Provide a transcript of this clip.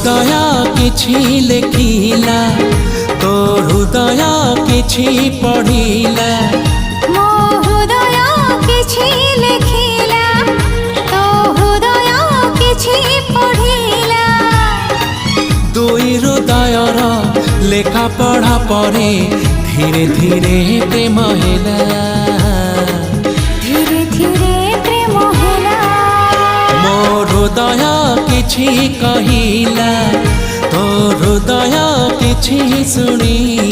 हृदय किछि लेखिला तो हृदय किछि पढ़िला मो हृदय किछि लेखिला तो हृदय किछि पढ़िला दुई हृदयर लेखा पढ़ा परे धीरे धीरे प्रेम होला धीरे धीरे प्रेम होला मो हृदय किछि कहिला तो हृदय किछि सुनी